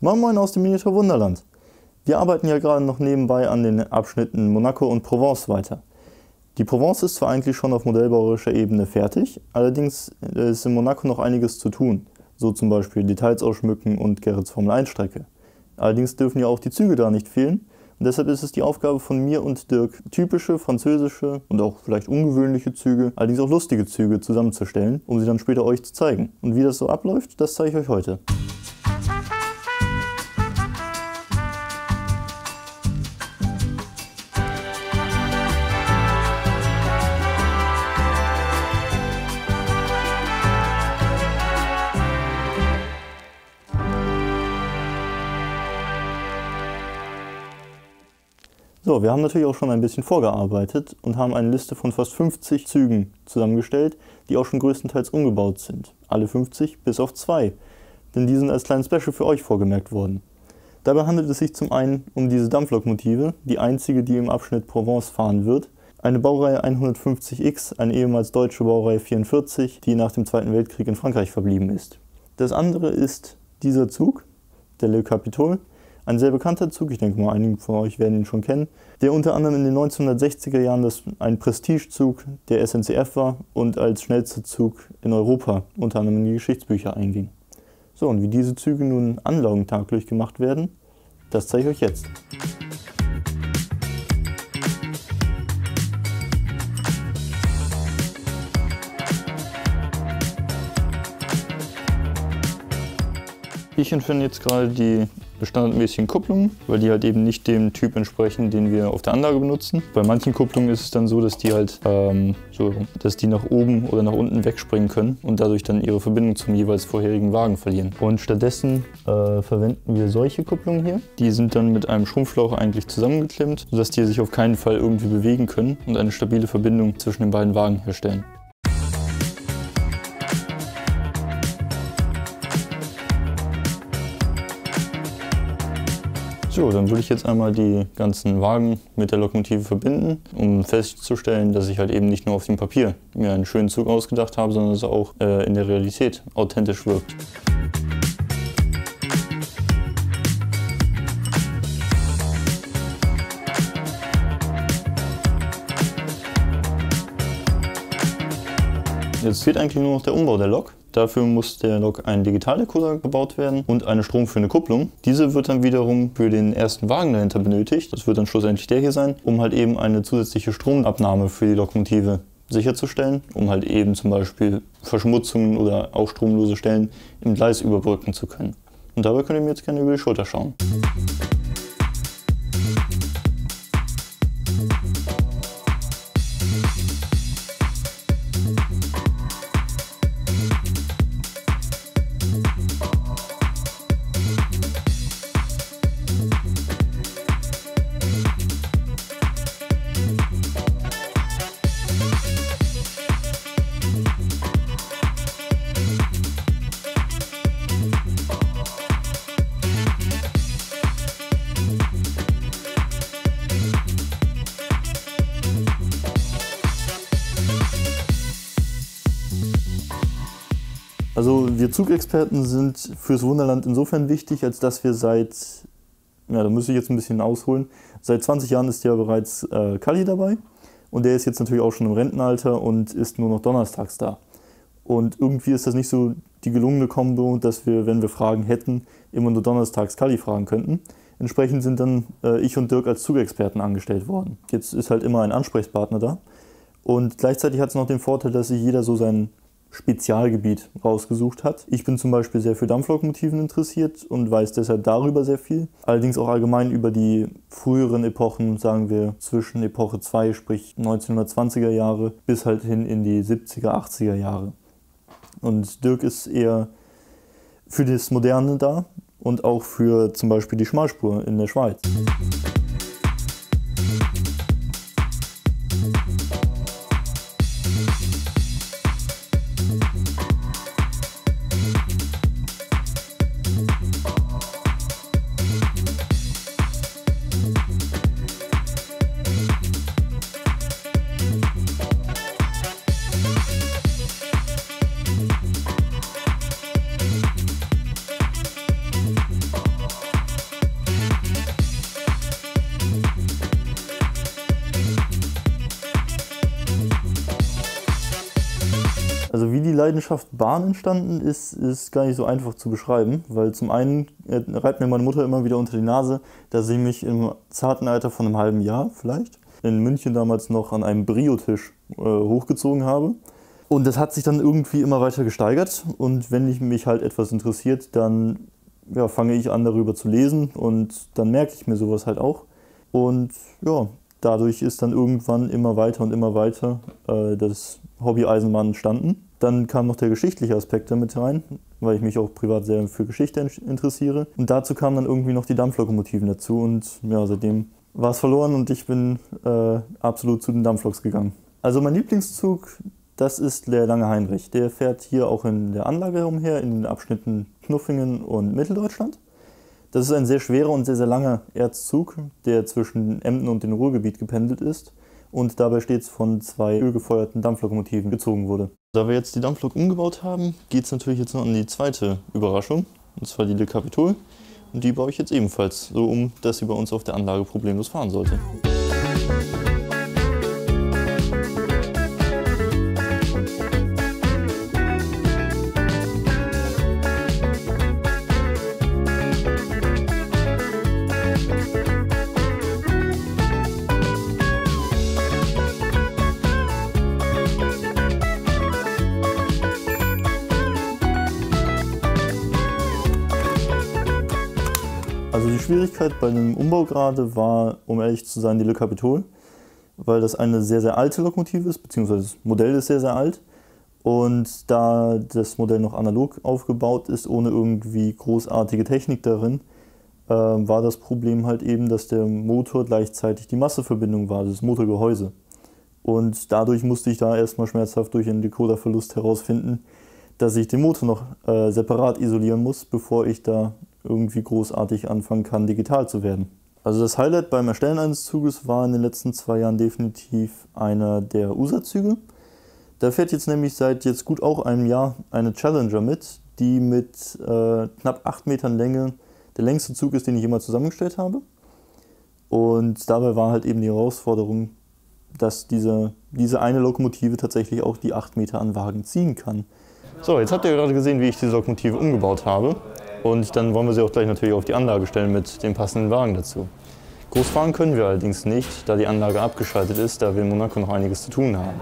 Moin Moin aus dem Miniatur Wunderland. Wir arbeiten ja gerade noch nebenbei an den Abschnitten Monaco und Provence weiter. Die Provence ist zwar eigentlich schon auf modellbauerischer Ebene fertig, allerdings ist in Monaco noch einiges zu tun, so zum Beispiel Details ausschmücken und Gerrits Formel-1-Strecke. Allerdings dürfen ja auch die Züge da nicht fehlen und deshalb ist es die Aufgabe von mir und Dirk, typische französische und auch vielleicht ungewöhnliche Züge, allerdings auch lustige Züge zusammenzustellen, um sie dann später euch zu zeigen. Und wie das so abläuft, das zeige ich euch heute. So, wir haben natürlich auch schon ein bisschen vorgearbeitet und haben eine Liste von fast 50 Zügen zusammengestellt, die auch schon größtenteils umgebaut sind. Alle 50 bis auf 2, denn die sind als kleines Special für euch vorgemerkt worden. Dabei handelt es sich zum einen um diese Dampflokmotive, die einzige, die im Abschnitt Provence fahren wird. Eine Baureihe 150X, eine ehemals deutsche Baureihe 44, die nach dem Zweiten Weltkrieg in Frankreich verblieben ist. Das andere ist dieser Zug, der Le Capitole. Ein sehr bekannter Zug, ich denke mal, einige von euch werden ihn schon kennen, der unter anderem in den 1960er Jahren ein Prestigezug der SNCF war und als schnellster Zug in Europa unter anderem in die Geschichtsbücher einging. So, und wie diese Züge nun anlaugentauglich gemacht werden, das zeige ich euch jetzt. Ich entferne jetzt gerade die standardmäßigen Kupplungen, weil die halt eben nicht dem Typ entsprechen, den wir auf der Anlage benutzen. Bei manchen Kupplungen ist es dann so, dass die halt dass die nach oben oder nach unten wegspringen können und dadurch dann ihre Verbindung zum jeweils vorherigen Wagen verlieren. Und stattdessen verwenden wir solche Kupplungen hier. Die sind dann mit einem Schrumpfschlauch eigentlich zusammengeklemmt, sodass die sich auf keinen Fall irgendwie bewegen können und eine stabile Verbindung zwischen den beiden Wagen herstellen. So, dann würde ich jetzt einmal die ganzen Wagen mit der Lokomotive verbinden, um festzustellen, dass ich halt eben nicht nur auf dem Papier mir einen schönen Zug ausgedacht habe, sondern dass er auch in der Realität authentisch wirkt. Jetzt fehlt eigentlich nur noch der Umbau der Lok. Dafür muss der Lok ein Digitaldecoder gebaut werden und eine stromführende Kupplung. Diese wird dann wiederum für den ersten Wagen dahinter benötigt. Das wird dann schlussendlich der hier sein, um halt eben eine zusätzliche Stromabnahme für die Lokomotive sicherzustellen, um halt eben zum Beispiel Verschmutzungen oder auch stromlose Stellen im Gleis überbrücken zu können. Und dabei könnt ihr mir jetzt gerne über die Schulter schauen. Also wir Zugexperten sind fürs Wunderland insofern wichtig, als dass wir da muss ich jetzt ein bisschen ausholen, seit 20 Jahren ist ja bereits Kalli dabei und der ist jetzt natürlich auch schon im Rentenalter und ist nur noch donnerstags da. Und irgendwie ist das nicht so die gelungene Kombo, dass wir, wenn wir Fragen hätten, immer nur donnerstags Kalli fragen könnten. Entsprechend sind dann ich und Dirk als Zugexperten angestellt worden. Jetzt ist halt immer ein Ansprechpartner da und gleichzeitig hat es noch den Vorteil, dass sich jeder so sein Spezialgebiet rausgesucht hat. Ich bin zum Beispiel sehr für Dampflokomotiven interessiert und weiß deshalb darüber sehr viel. Allerdings auch allgemein über die früheren Epochen, sagen wir zwischen Epoche 2, sprich 1920er Jahre, bis halt hin in die 70er, 80er Jahre. Und Dirk ist eher für das Moderne da und auch für zum Beispiel die Schmalspur in der Schweiz. Leidenschaft Bahn entstanden ist, ist gar nicht so einfach zu beschreiben, weil zum einen reibt mir meine Mutter immer wieder unter die Nase, dass ich mich im zarten Alter von einem halben Jahr vielleicht in München damals noch an einem Brio-Tisch hochgezogen habe. Und das hat sich dann irgendwie immer weiter gesteigert und wenn mich halt etwas interessiert, dann ja, fange ich an darüber zu lesen und dann merke ich mir sowas halt auch. Und ja, dadurch ist dann irgendwann immer weiter das Hobby Eisenbahn entstanden. Dann kam noch der geschichtliche Aspekt damit rein, weil ich mich auch privat sehr für Geschichte interessiere. Und dazu kamen dann irgendwie noch die Dampflokomotiven dazu und ja, seitdem war es verloren und ich bin absolut zu den Dampfloks gegangen. Also mein Lieblingszug, das ist der Lange Heinrich. Der fährt hier auch in der Anlage umher, in den Abschnitten Knuffingen und Mitteldeutschland. Das ist ein sehr schwerer und sehr langer Erzzug, der zwischen Emden und dem Ruhrgebiet gependelt ist und dabei stets von 2 ölgefeuerten Dampflokomotiven gezogen wurde. Da wir jetzt die Dampflok umgebaut haben, geht es natürlich jetzt noch an die zweite Überraschung, und zwar die Le Capitole. Und die baue ich jetzt ebenfalls so um, dass sie bei uns auf der Anlage problemlos fahren sollte. Also die Schwierigkeit bei dem Umbau gerade war, um ehrlich zu sein, die Le Capitole, weil das eine sehr, sehr alte Lokomotive ist, beziehungsweise das Modell ist sehr, sehr alt. Und da das Modell noch analog aufgebaut ist, ohne irgendwie großartige Technik darin, war das Problem halt eben, dass der Motor gleichzeitig die Masseverbindung war, das Motorgehäuse. Und dadurch musste ich da erstmal schmerzhaft durch einen Decoderverlust herausfinden, dass ich den Motor noch separat isolieren muss, bevor ich da irgendwie großartig anfangen kann, digital zu werden. Also das Highlight beim Erstellen eines Zuges war in den letzten 2 Jahren definitiv einer der USA-Züge. Da fährt jetzt nämlich seit jetzt gut auch einem Jahr eine Challenger mit, die mit knapp 8 Metern Länge der längste Zug ist, den ich jemals zusammengestellt habe. Und dabei war halt eben die Herausforderung, dass diese eine Lokomotive tatsächlich auch die 8 Meter an Wagen ziehen kann. So, jetzt habt ihr gerade gesehen, wie ich diese Lokomotive umgebaut habe. Und dann wollen wir sie auch gleich natürlich auf die Anlage stellen mit dem passenden Wagen dazu. Groß fahren können wir allerdings nicht, da die Anlage abgeschaltet ist, da wir in Monaco noch einiges zu tun haben.